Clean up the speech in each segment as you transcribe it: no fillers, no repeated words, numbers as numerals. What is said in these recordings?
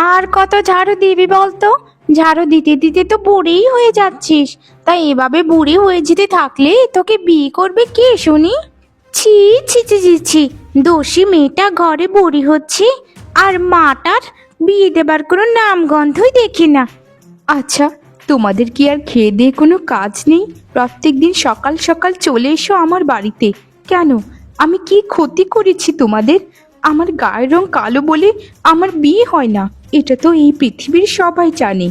আর কত ঝাড়ু দিবি বলতো? ঝাড়ু দিতে দিতে তো বুড়িই হয়ে যাচ্ছিস। তাই এভাবে বুড়ি হয়ে যেতে থাকলে তোকে বিয়ে করবে কে শুনি? ছি ছি ছি ছি ছি, দোষী মেয়েটা ঘরে বুড়ি হচ্ছে, আর মাটার বিয়ে দেবার কোনো নামগন্ধই দেখি না। আচ্ছা, তোমাদের কি আর খেয়ে দিয়ে কোনো কাজ নেই? প্রত্যেকদিন সকাল সকাল চলে এসো আমার বাড়িতে। কেন? আমি কি ক্ষতি করেছি তোমাদের? আমার গায়ের রং কালো বলে আমার বিয়ে হয় না, এটা তো এই পৃথিবীর সবাই জানে।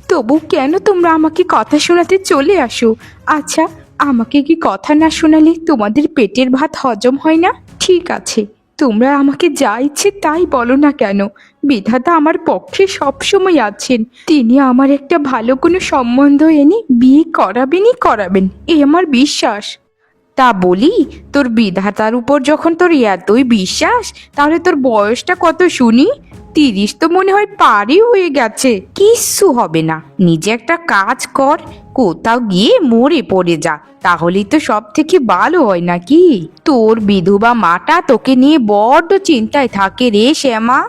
তবু কেন তোমরা আমাকে কথা শোনাতে চলে আসো? আচ্ছা, আমাকে কি কথা না শোনালে তোমাদের পেটের ভাত হজম হয় না? ঠিক আছে, তোমরা আমাকে যা ইচ্ছে তাই বলো না কেন, বিধাতা আমার পক্ষে সবসময় আছেন। তিনি আমার একটা ভালো কোনো সম্বন্ধ এনে বিয়ে করাবেনই করাবেন, এ আমার বিশ্বাস। তা বলি, তোর বিধাতার উপর যখন তোর এতই বিশ্বাস, তাহলে তোর বয়সটা কত শুনি? 30 তো মনে হয় পারই হয়ে গেছে। কিচ্ছু হবে না, নিজে একটা কাজ কর, কোথাও গিয়ে মরে পড়ে যা, তাহলেই তো সব থেকে ভালো হয় নাকি? তোর বিধবা মাটা তোকে নিয়ে বড্ড চিন্তায় থাকে রে শ্যামা।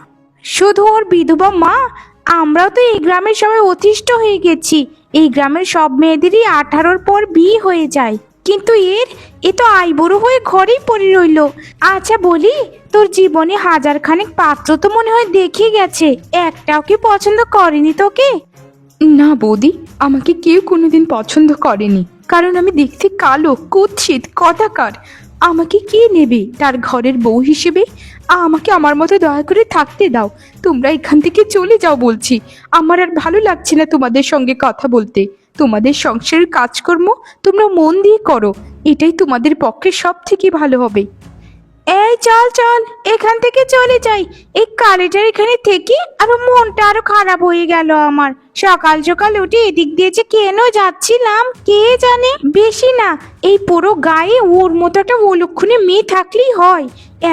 শুধু ওর বিধবা মা? আমরাও তো এই গ্রামের সবাই অতিষ্ঠ হয়ে গেছি। এই গ্রামের সব মেয়েদেরই 18-র পর বিয়ে হয়ে যায়, কিন্তু এ তো আইবুড়ো হয়ে ঘরেই পড়ে রইল। আচ্ছা বলি, তোর জীবনে হাজার খানেক পাত্র তো মনে হয় দেখে গেছে, একটাও কি পছন্দ করেনি তোকে? না বৌদি, আমাকে কেউ কোনোদিন পছন্দ করেনি, কারণ আমি দেখতে কালো, কুৎসিত, কদাকার। আমাকে কে নেবে তার ঘরের বউ হিসেবে? আমাকে আমার মতো দয়া করে থাকতে দাও। তোমরা এখান থেকে চলে যাও বলছি। আমার আর ভালো লাগছে না তোমাদের সঙ্গে কথা বলতে। তোমাদের সংসারের কাজকর্ম তোমরা মন দিয়ে করো, এটাই তোমাদের পক্ষে সব থেকে ভালো হবে। এই চল চল, এখান থেকে চলে যাই। এই কালিটার এখানে থেকে আরো মনটা আরো খারাপ হয়ে গেল আমার। সকাল সকাল উঠে এদিক দিয়ে যে কেন যাচ্ছিলাম কে জানে। বেশি না, এই পুরো গায়ে ওর মতো একটা অলক্ষণে মেয়ে থাকলেই হয়।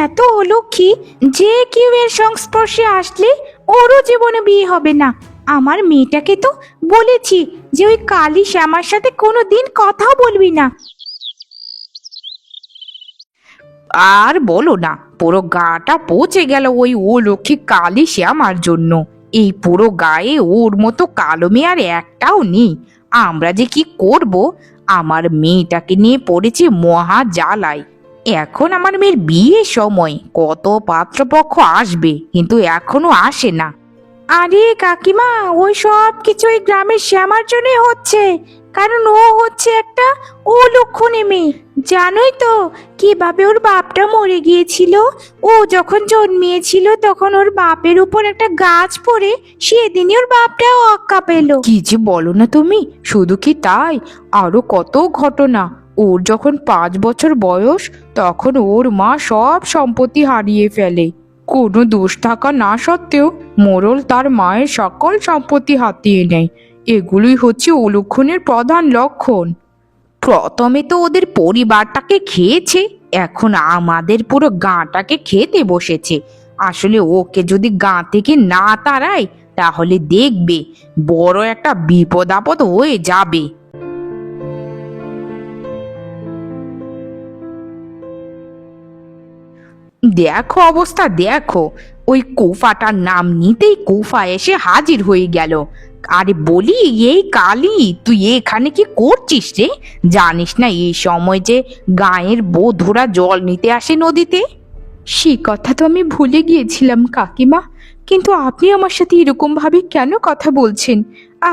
এত অলক্ষী যে কেউ এর সংস্পর্শে আসলে ওরও জীবনে বিয়ে হবে না। আমার মেয়েটাকে তো বলেছি যে ওই কালী শ্যামার সাথে কোনোদিন কথাও বলবি না। আর বলো না, পুরো গাটা পচে গেল ওই ও লক্ষ্মী কালী শ্যামার জন্য। এই পুরো গায়ে ওর মতো কালো মেয়ে আর একটাও নেই। আমরা যে কি করব, আমার মেয়েটাকে নিয়ে পড়েছি মহা জ্বালায়। এখন আমার মেয়ের বিয়ের সময়, কত পাত্রপক্ষ আসবে, কিন্তু এখনো আসে না। আরে কাকিমা, ওই সব কিছু ওই গ্রামের শ্যামার জন্যই হচ্ছে, কারণ ও হচ্ছে একটা অলক্ষণে মেয়ে। জানোই তো কিভাবে ওর বাপটা মরে গিয়েছিল। ও যখন জন্মিয়েছিল তখন ওর বাপের উপর একটা গাছ পড়ে সেদিনই ওর বাপটাও অক্কা পেল। কি যে বলো না তুমি! শুধু কি তাই, আরো কত ঘটনা। ওর যখন 5 বছর বয়স, তখন ওর মা সব সম্পত্তি হারিয়ে ফেলে। কোনো দোষ থাকা না সত্ত্বেও মোড়ল তার মায়ের সকল সম্পত্তি হাতিয়ে নেয়। এগুলোই হচ্ছে অলক্ষণের প্রধান লক্ষণ। প্রথমে তো ওদের পরিবারটাকে খেয়েছে, এখন আমাদের পুরো গাঁটাকে খেতে বসেছে। আসলে ওকে যদি গাঁ থেকে না তাড়াই, তাহলে দেখবে বড় একটা বিপদ আপদ হয়ে যাবে। দেখো অবস্থা দেখো, ওই কুফাটার নাম নিতেই কুফা এসে হাজির হয়ে গেল। আরে বলি, এই কালি, তুই এখানে কি করছিস রে? জানিস না এই সময় যে গায়ের বধূরা জল নিতে আসে নদীতে? সে কথা তো আমি ভুলে গিয়েছিলাম কাকিমা, কিন্তু আপনি আমার সাথে এরকম ভাবে কেন কথা বলছেন?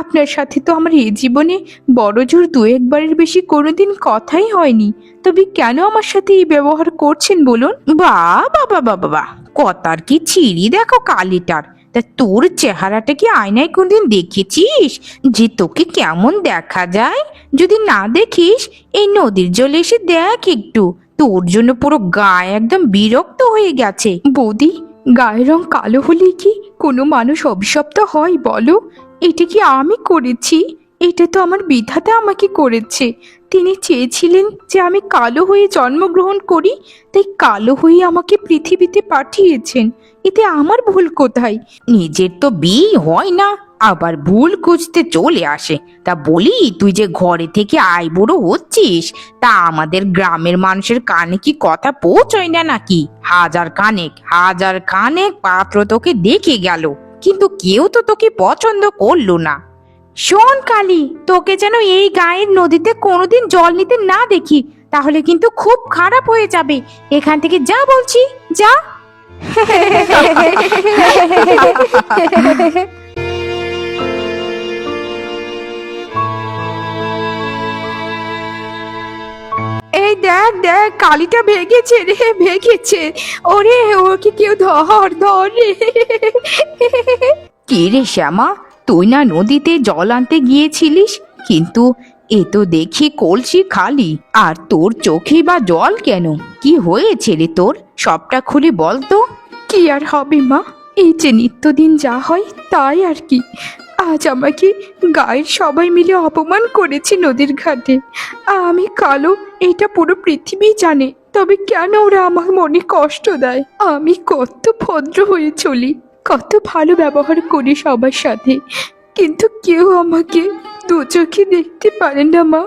আপনার সাথে তো আমার এই জীবনে বড় জোর 2-1 বারের বেশি কোনোদিন কথাই হয়নি, তবে কেন আমার সাথে এই ব্যবহার করছেন বলুন? বাহ বাবা বাবা বাহ, কথার কি ছিরি দেখো কালিটার। তা তোর চেহারাটা কি আয়নায় কোনদিন দেখেছিস যে তোকে কেমন দেখা যায়? যদি না দেখিস, এই নদীর জলে এসে দেখ একটু, তোর জন্য পুরো গায়ে একদম বিরক্ত হয়ে গেছে। বৌদি, গায়ের রং কালো হলে কি কোনো মানুষ অভিশপ্ত হয় বলো? এটা কি আমি করেছি? এটা তো আমার বিধাতা আমাকে করেছে। তিনি চেয়েছিলেন যে আমি কালো হয়ে জন্মগ্রহণ করি, তাই কালো হয়ে আমাকে পৃথিবীতে পাঠিয়েছেন। এতে আমার ভুল কোথায়? নিজের তো বিয়ে হয় না, আবার ভুল খুঁজতে চলে আসে। তা বলি, তুই যে ঘরে থেকে আইবুড়ো হচ্ছিস, তা আমাদের গ্রামের মানুষের কানে কি কথা পৌঁছয় না নাকি? হাজার খানেক পাত্র তোকে দেখে গেল, কিন্তু কেউ তো তোকে পছন্দ করলো না। শোন কালী, তোকে যেন এই গায়ের নদীতে কোনোদিন জল নিতে না দেখি, তাহলে কিন্তু খুব খারাপ হয়ে যাবে। এখান থেকে যা বলছি, যা। এই দেখ দেখ, কালিটা ভেগেছে রে, ভেগেছে। ওরে, ওকে কেউ ধর ধর রে। কে রে শ্যামা, তুই না নদীতে জল আনতে গিয়েছিলিস, কিন্তু এ তো দেখি কলসি খালি, আর তোর চোখে বা জল কেন? কি হয়েছে রে তোর? সবটা খুলে বল তো। কি আর হবে মা, এই যে নিত্যদিন যা হয় তাই আর কি। আজ আমাকে গায়ের সবাই মিলে অপমান করেছে নদীর ঘাটে। আমি কালো, এটা পুরো পৃথিবী জানে, তবে কেন ওরা আমার মনে কষ্ট দেয়? আমি কত ভদ্র হয়ে চলি, কত ভালো ব্যবহার করি সবার সাথে, কিন্তু কেউ আমাকে দু চোখে দেখতে পারে না মা।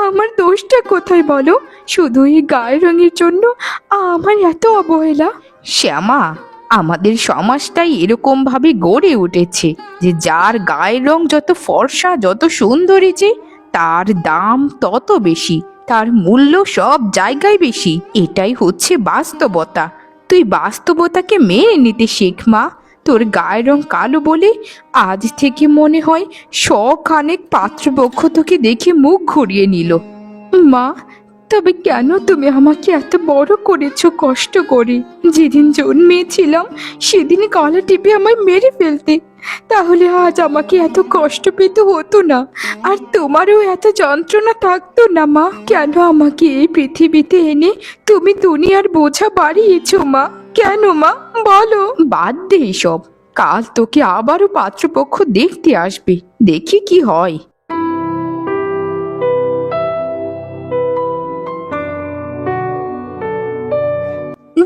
আমার দোষটা কোথায় বলো? শুধু এই গায়ের রঙের জন্য আমার এত অবহেলা? শ্যামা, আমাদের সমাজটাই এরকম ভাবে গড়ে উঠেছে যে যার গায়ের রং যত ফর্সা, যত সুন্দরী, যে তার দাম তত বেশি, তার মূল্য সব জায়গায় বেশি। এটাই হচ্ছে বাস্তবতা। তুই বাস্তবতাকে মেনে নিতে শেখ মা। তোর গায়ের রং কালো বলে আজ থেকে মনে হয় শখানেক পাত্রপক্ষ তোকে দেখে মুখ ঘুরিয়ে নিল। মা, তবে কেন তুমি আমাকে এত বড় করেছো কষ্ট করে? যেদিন জন্মেছিলাম সেদিন গলা টিপে আমায় মেরে ফেলতে, তাহলে আজ আমাকে এত কষ্ট পেতে হতো না, আর তোমারও এত যন্ত্রণা থাকতো না মা। কেন আমাকে এই পৃথিবীতে এনে তুমি দুনিয়ার বোঝা বাড়িয়েছো মা? কেন মা, বলো। বাদ দে এসব, কাল তোকে আবারও পাত্রপক্ষ দেখতে আসবে, দেখি কি হয়।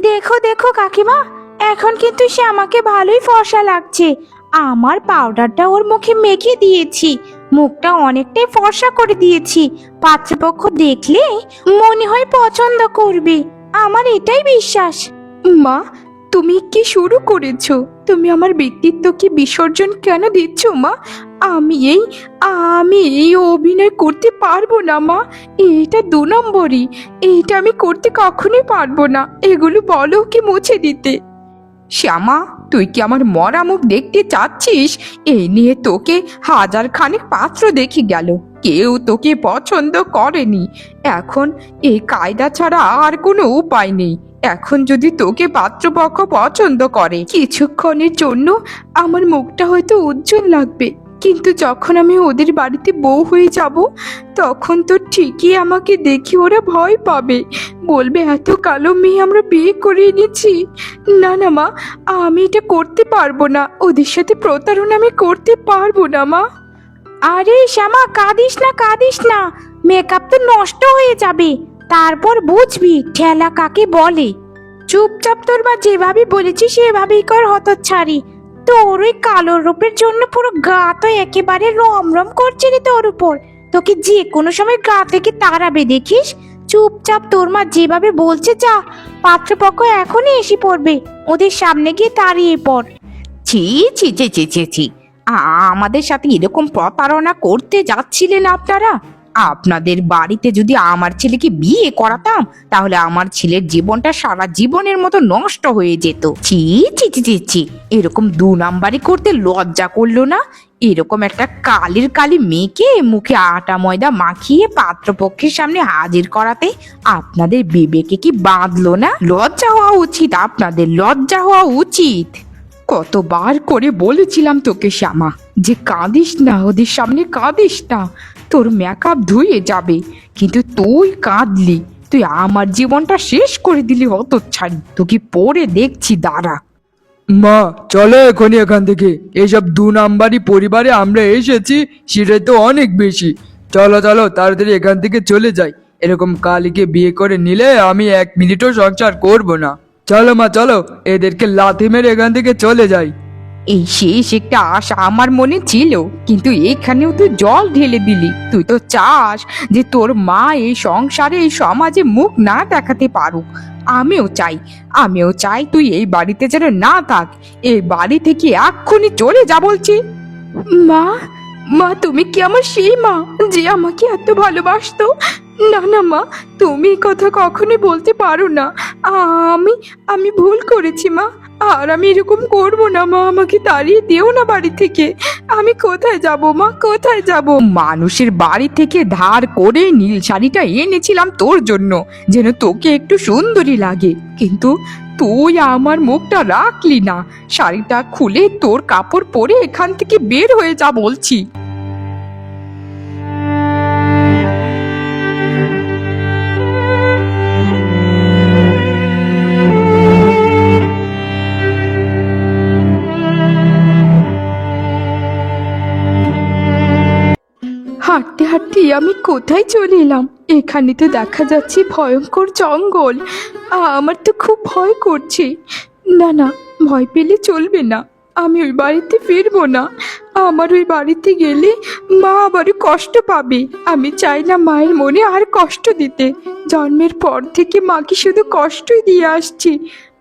দেখো দেখো কাকিমা, এখন কিন্তু সে আমাকে ভালোই ফর্সা লাগছে। আমার পাউডারটা ওর মুখে মেখে দিয়েছি, মুখটা অনেকটাই ফর্সা করে দিয়েছি। পাত্রপক্ষ দেখলে মনে হয় পছন্দ করবে, আমার এটাই বিশ্বাস। মা, তুমি কি শুরু করেছো? তুমি আমার ব্যক্তিত্বকে বিসর্জন কেন দিচ্ছ মা? আমি এই অভিনয় করতে পারবো না মা। এটা 2 নম্বরই, এইটা আমি করতে কখনোই পারবো না। এগুলো বলো কি মুছে দিতে। শ্যামা, তুই কি আমার মরা মুখ দেখতে চাচ্ছিস? এই নিয়ে তোকে হাজার খানেক পাত্র দেখে গেল, কেউ তোকে পছন্দ করেনি। এখন এই কায়দা ছাড়া আর কোনো উপায় নেই। এখন যদি তোকে পাত্রপক্ষ পছন্দ করে, কিছুক্ষণের জন্য আমার মুখটা হয়তো উজ্জ্বল লাগবে, কিন্তু যখন আমি ওদের বাড়িতে বউ হয়ে যাব, তখন তো ঠিকই আমাকে দেখে ওরা ভয় পাবে, বলবে এত কালো মেয়ে আমরা বিয়ে করে এনেছি। না না মা, আমি এটা করতে পারবো না, ওদের সাথে প্রতারণা আমি করতে পারবো না মা। আরে শ্যামা, কাঁদিস না কাঁদিস না, মেকআপ তো নষ্ট হয়ে যাবে, তারপর বুঝবি ঠেলা কাকে বলে। চুপচাপ তোর মা যেভাবে বলেছি সেভাবেই কর হতচ্ছাড়ি। তোর ওই কালো রূপের জন্য পুরো গা তো একেবারে রমরম করছে রে তোর উপর। তোকে যে কোনো সময় গা থেকে তাড়াবে দেখিস। চুপচাপ তোর মা যেভাবে বলছে যা, পাত্রপক্ষ এখনই এসে পড়বে, ওদের সামনে গিয়ে দাঁড়িয়ে পড়। ছি ছি ছি ছি ছি ছি, আমাদের সাথে এরকম প্রতারণা করতে যাচ্ছিলেন আপনারা? আপনাদের বাড়িতে যদি আমার ছেলেকে বিয়ে করাতাম, তাহলে আমার ছেলের জীবনটা সারা জীবনের মতো নষ্ট হয়ে যেত। ছি ছি ছি ছি ছি, এরকম 2 নাম্বারি করতে লজ্জা করলো না? এরকম একটা কালি মেয়েকে মুখে আটা ময়দা মাখিয়ে পাত্রপক্ষের সামনে হাজির করাতে আপনাদের বিবেকে কি বাঁধলো না? লজ্জা হওয়া উচিত, আপনাদের লজ্জা হওয়া উচিত। কতবার করে বলেছিলাম তোকে শ্যামা, যে কাঁদিস না, ওদের সামনে কাঁদিস না, তোর মেকআপ ধুয়ে যাবে, কিন্তু তুই কাঁদলি। তুই আমার জীবনটা শেষ করে দিলি হতচ্ছাড়ি। তোকে পরে দেখছি, দাঁড়া। মা, চলো এখনই এখান থেকে। এইসব 2 নাম্বারি পরিবারে আমরা এসেছি, সেটাই তো অনেক বেশি। চলো চলো, তাড়াতাড়ি এখান থেকে চলে যাই। এরকম কালীকে বিয়ে করে নিলে আমি 1 মিনিটও সংসার করব না। চলো মা, চলো, এদেরকে লাথি মেরে এখান থেকে চলে যাই। এই শেষ একটা আশা আমার মনে ছিল, কিন্তু এখানেও তুই জল ঢেলে দিলি। তুই তো চাস যে তোর মা এই সংসারে এই সমাজে মুখ না দেখাতে পারুক। আমিও চাই তুই এই বাড়িতে যেন না থাক। এই বাড়ি থেকে এক্ষুনি চলে যা বলছি। মা, মা তুমি কি আমার সেই মা যে আমাকে এত ভালোবাসতো? না না মা, তুমি এই কথা কখনোই বলতে পারো না। আমি আমি ভুল করেছি মা, আর আমি এরকম করবো না মা। আমাকে তাড়িয়ে দিও না বাড়ি থেকে। আমি কোথায় যাব মা, কোথায় যাব? মানুষের বাড়ি থেকে ধার করে নীল শাড়িটা এনেছিলাম তোর জন্য, যেন তোকে একটু সুন্দরী লাগে, কিন্তু তুই আমার মুখটা রাখলি না। শাড়িটা খুলে তোর কাপড় পরে এখান থেকে বের হয়ে যা বলছি। হাঁটতে হাঁটতে আমি কোথায় চলে এলাম? এখানে তো দেখা যাচ্ছে ভয়ঙ্কর জঙ্গল। আমার তো খুব ভয় করছে। না না, ভয় পেলে চলবে না। আমি ওই বাড়িতে ফিরবো না। আমার ওই বাড়িতে গেলে মা আবারও কষ্ট পাবে। আমি চাই না মায়ের মনে আর কষ্ট দিতে। জন্মের পর থেকে মাকে শুধু কষ্টই দিয়ে আসছি।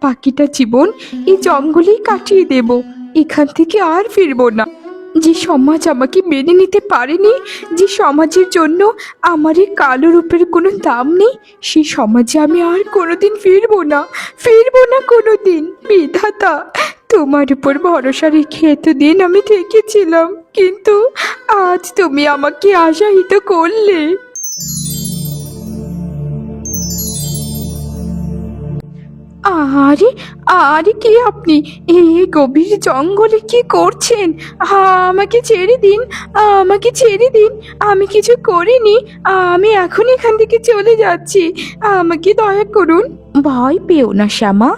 বাকিটা জীবন এই জঙ্গলেই কাটিয়ে দেব। এখান থেকে আর ফিরবো না। যে সমাজ আমাকে মেনে নিতে পারেনি, যে সমাজের জন্য আমার এই কালো রূপের কোনো দাম নেই, সেই সমাজে আমি আর কোনোদিন ফিরবো না কোনোদিন। বিধাতা, তোমার উপর ভরসা রেখে এতদিন আমি থেকেছিলাম, কিন্তু আজ তুমি আমাকে আশাহত করলে। আরে আরে কে আপনি? এই গভীর জঙ্গলে কি করছেন? আমাকে ছেড়ে দিন, আমাকে ছেড়ে দিন। আমি কিছু করিনি। আমি এখন এখান থেকে চলে যাচ্ছি। আমাকে দয়া করুন। ভয় পেও না শ্যামা,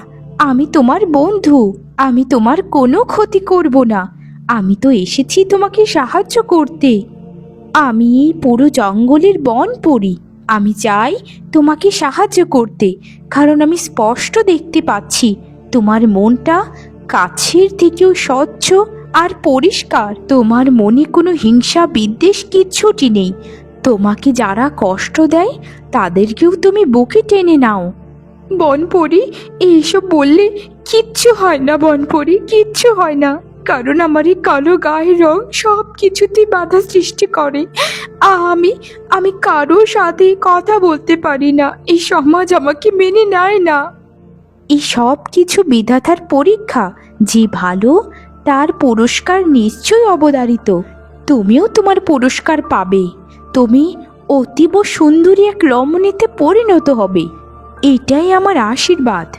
আমি তোমার বন্ধু। আমি তোমার কোনো ক্ষতি করব না। আমি তো এসেছি তোমাকে সাহায্য করতে। আমি এই পুরো জঙ্গলের বনপরী। আমি চাই তোমাকে সাহায্য করতে, কারণ আমি স্পষ্ট দেখতে পাচ্ছি তোমার মনটা কাছের থেকেও স্বচ্ছ আর পরিষ্কার। তোমার মনে কোনো হিংসা বিদ্বেষ কিচ্ছুটি নেই। তোমাকে যারা কষ্ট দেয় তাদেরকেও তুমি বুকে টেনে নাও। বনপরি, এইসব বললে কিচ্ছু হয় না বনপরি, কিচ্ছু হয় না। কারণ আমার এই কালো গায়ের রং সব কিছুতেই বাধা সৃষ্টি করে। আমি আমি কারোর সাথে কথা বলতে পারি না। এই সমাজ আমাকে মেনে নেয় না। এই সব কিছু বিধাতার পরীক্ষা। যে ভালো তার পুরস্কার নিশ্চয়ই অবধারিত। তুমিও তোমার পুরস্কার পাবে। তুমি অতীব সুন্দরী এক রমণীতে পরিণত হবে। এটাই আমার আশীর্বাদ।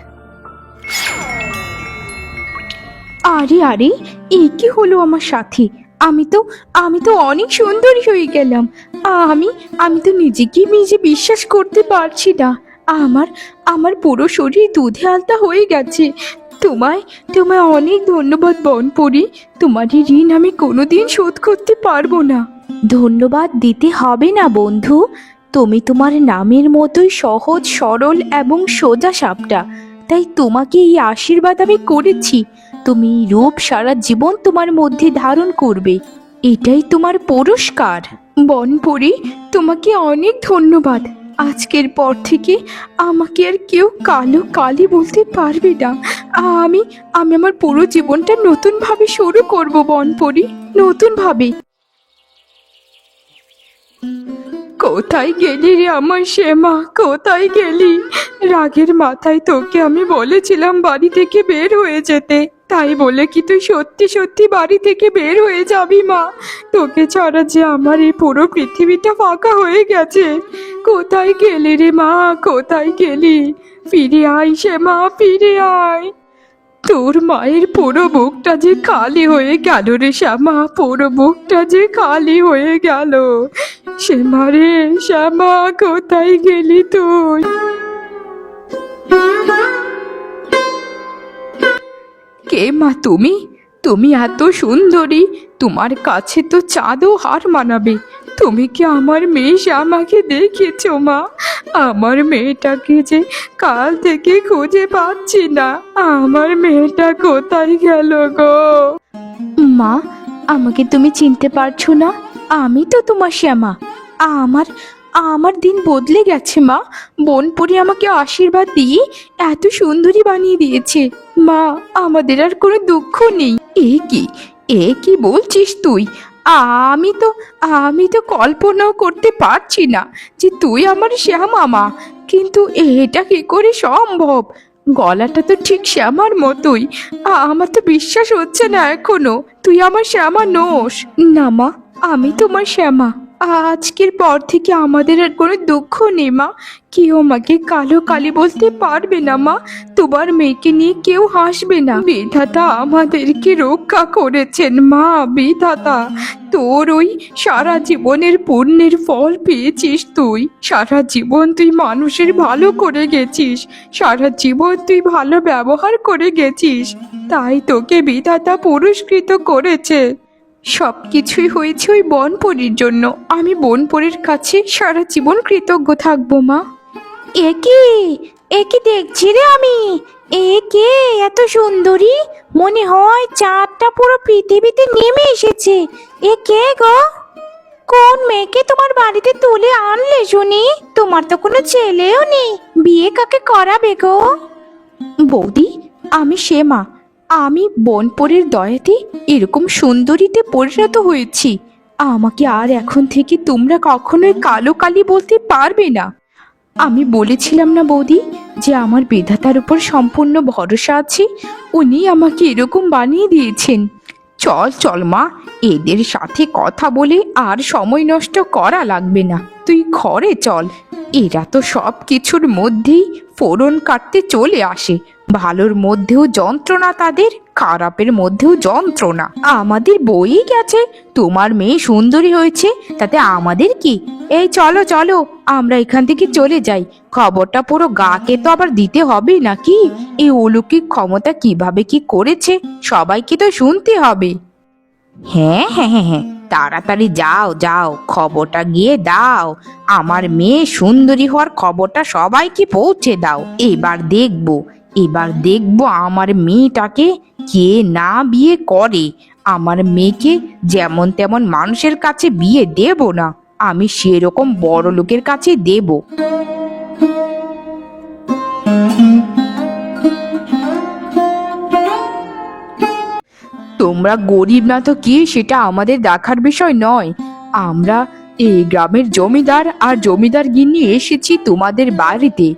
আরে আরে, এ কি হলো আমার সাথে? আমি তো অনেক সুন্দরী হয়ে গেলাম। আমি আমি তো নিজেকে নিজে বিশ্বাস করতে পারছি না। আমার পুরো শরীর দুধে আলতা হয়ে গেছে। তোমায় তোমায় অনেক ধন্যবাদ বনপরি। তোমার এই ঋণ আমি কোনোদিন শোধ করতে পারবো না। ধন্যবাদ দিতে হবে না বন্ধু। তুমি তোমার নামের মতোই সহজ, সরল এবং সোজা সাপটা। তাই তোমাকে এই আশীর্বাদ আমি করেছি। তুমি এই রূপ সারা জীবন তোমার মধ্যে ধারণ করবে। এটাই তোমার পুরস্কার। বনপরি, তোমাকে অনেক ধন্যবাদ। আজকের পর থেকে আমাকে আর কেউ কালো কালি বলতে পারবে না। আমি আমি আমার পুরো জীবনটা নতুনভাবে শুরু করব বনপরি, নতুনভাবে। কোথায় গেলি রে আমার শ্যামা, কোথায় গেলি? রাগের মাথায় তোকে আমি বলেছিলাম বাড়ি থেকে বের হয়ে যেতে, তাই বলে কি তুই সত্যি সত্যি বাড়ি থেকে বের হয়ে যাবি মা? তোকে ছাড়া যে আমার এই পুরো পৃথিবীটা ফাঁকা হয়ে গেছে। কোথায় গেলি রে মা, কোথায় গেলি? ফিরে আয় শ্যামা, ফিরে আয়। তোর মায়ের পুরো বুকটা যে খালি হয়ে গেল রে শ্যামা, পুরো বুকটা যে খালি হয়ে গেল। শ্যামা রে শ্যামা, কোথায় গেলি তুই? কে মা তুমি? তুমি এত সুন্দরী, তোমার কাছে তো চাঁদও হার মানাবে। তুমি কি আমার মেয়ে শ্যামাকে দেখেছো মা? আমার মেয়েটাকে যে কাল থেকে খুঁজে পাচ্ছি না। আমার মেয়েটা কোথায় গেল গো? মা, আমাকে তুমি চিনতে পারছো না? আমি তো তোমার শ্যামা। আমার আমার দিন বদলে গেছে মা। বোনপরি আমাকে আশীর্বাদ দিয়ে এত সুন্দরী বানিয়ে দিয়েছে। মা, আমাদের আর কোনো দুঃখ নেই। এ কি বলছিস তুই? আমি তো কল্পনাও করতে পারছি না যে তুই আমার শ্যামা মা। কিন্তু এটা কি করে সম্ভব? গলাটা তো ঠিক শ্যামার মতোই। আমার তো বিশ্বাস হচ্ছে না এখনো তুই আমার শ্যামা নোস। না মা, আমি তোমার শ্যামা। আজকের পর থেকে আমাদের আর কোনো দুঃখ নেই মা। কেউ আমাকে কালো কালি বলতে পারবে না মা। তোমার মেয়েকে নিয়ে কেউ হাসবে না। বিধাতা আমাদেরকে রক্ষা করেছেন মা। বিধাতা, তোর ওই সারা জীবনের পুণ্যের ফল পেয়েছিস তুই। সারা জীবন তুই মানুষের ভালো করে গেছিস। সারা জীবন তুই ভালো ব্যবহার করে গেছিস, তাই তোকে বিধাতা পুরস্কৃত করেছে। সবকিছুই হয়েছে ওই বনপরীর জন্য। আমি বনপরীর কাছে সারা জীবন কৃতজ্ঞ থাকবো মা। এ কি দেখছি রে আমি? এ কে এত সুন্দরী? মনে হয় চাঁদটা পুরো পৃথিবীতে নেমে এসেছে। এ কে গো? কোন মেয়েকে তোমার বাড়িতে তুলে আনলে শুনি? তোমার তো কোনো ছেলেও নেই, বিয়ে কাকে করাবে গো? বৌদি, আমি শ্যামা। আমি বনপরীর দয়াতে এরকম সুন্দরীতে পরিণত হয়েছি। আমাকে আর এখন থেকে তোমরা কখনোই কালো কালি বলতে পারবে না। আমি বলেছিলাম না বৌদি যে আমার বিধাতার উপর সম্পূর্ণ ভরসা আছে। উনি আমাকে এরকম বানিয়ে দিয়েছেন। চল চল মা, এদের সাথে কথা বলে আর সময় নষ্ট করা লাগবে না। তুই ঘরে চল। এরা তো সব কিছুর মধ্যেই ফোড়ন কাটতে চলে আসে। ভালোর মধ্যেও যন্ত্রণা তাদের, খারাপের মধ্যেও যন্ত্রণা। আমাদের বই গেছে, তোমার মেয়ে সুন্দরী হয়েছে, তাতে আমাদের কি? এই চলো চলো, আমরা এখান থেকে চলে যাই। খবরটা পুরো গাকে তো আবার দিতে হবে নাকি? এই অলৌকিক ক্ষমতা কিভাবে কি করেছে সবাইকে তো শুনতে হবে। হ্যাঁ হ্যাঁ হ্যাঁ হ্যাঁ, তাড়াতাড়ি যাও যাও, খবরটা গিয়ে দাও। আমার মেয়ে সুন্দরী হওয়ার খবরটা সবাইকে পৌঁছে দাও। এবার দেখবো আমার মেয়েটাকে কে না বিয়ে করে। আমার মেয়েকে যেমন তেমন মানুষের কাছে বিয়ে দেব না, আমি সেরকম বড় লোকের কাছে দেব। তোমরা গরিব না তো কি সেটা আমাদের দেখার বিষয় নয়। আমরা এই গ্রামের জমিদার আর জমিদার গিন্নি এসেছি তোমাদের বাড়িতে।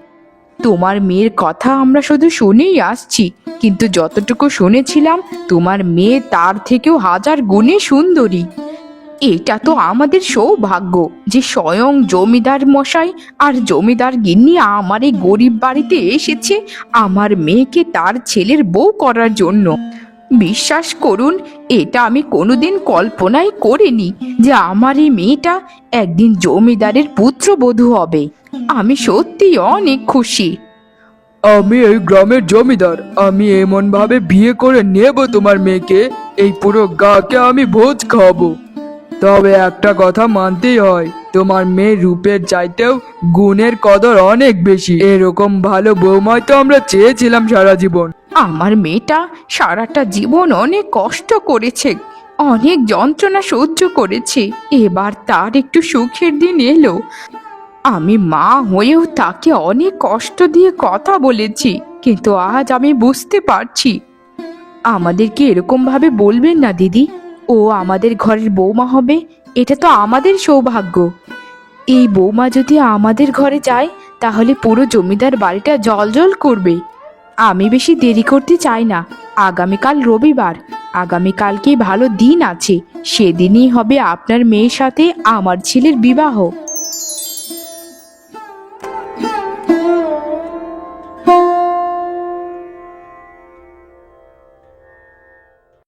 তোমার মেয়ের কথা আমরা শুধু শুনেই আসছি, কিন্তু যতটুকু শুনেছিলাম তোমার মেয়ে তার থেকেও হাজার গুণে সুন্দরী। এটা তো আমাদের সৌভাগ্য যে স্বয়ং জমিদার মশাই আর জমিদার গিন্নি আমার এই গরিব বাড়িতে এসেছে আমার মেয়েকে তার ছেলের বউ করার জন্য। বিশ্বাস করুন, এটা আমি কোনোদিন কল্পনাই করিনি যে আমার এই মেয়েটা একদিন জমিদারের পুত্রবধূ হবে। আমি সত্যি অনেক খুশি। আমি এই গ্রামের জমিদার, আমি এমন ভাবে বিয়ে করে নেব তোমার মেয়েকে, এই পুরো গাকে আমি ভোজ খাওয়াবো। তবে একটা কথা মানতেই হয়, তোমার মেয়ের রূপের চাইতেও গুণের কদর অনেক বেশি। এরকম ভালো বৌমাই তো আমরা চেয়েছিলাম সারা জীবন। আমার মেয়েটা সারাটা জীবন অনেক কষ্ট করেছে, অনেক যন্ত্রণা সহ্য করেছে। এবার তার একটু সুখের দিন এলো। আমি মা হয়েও তাকে অনেক কষ্ট দিয়ে কথা বলেছি, কিন্তু আজ আমি বুঝতে পারছি। আমাদেরকে এরকম ভাবে বলবেন না দিদি। ও আমাদের ঘরের বৌমা হবে, এটা তো আমাদের সৌভাগ্য। এই বৌমা যদি আমাদের ঘরে যায় তাহলে পুরো জমিদার বাড়িটা জ্বলজ্বল করবে। আমি বেশি দেরি করতে চাই না। আগামীকাল রবিবার, আগামীকালকে ভালো দিন আছে, সেদিনই হবে আপনার মেয়ের সাথে আমার ছেলের বিবাহ।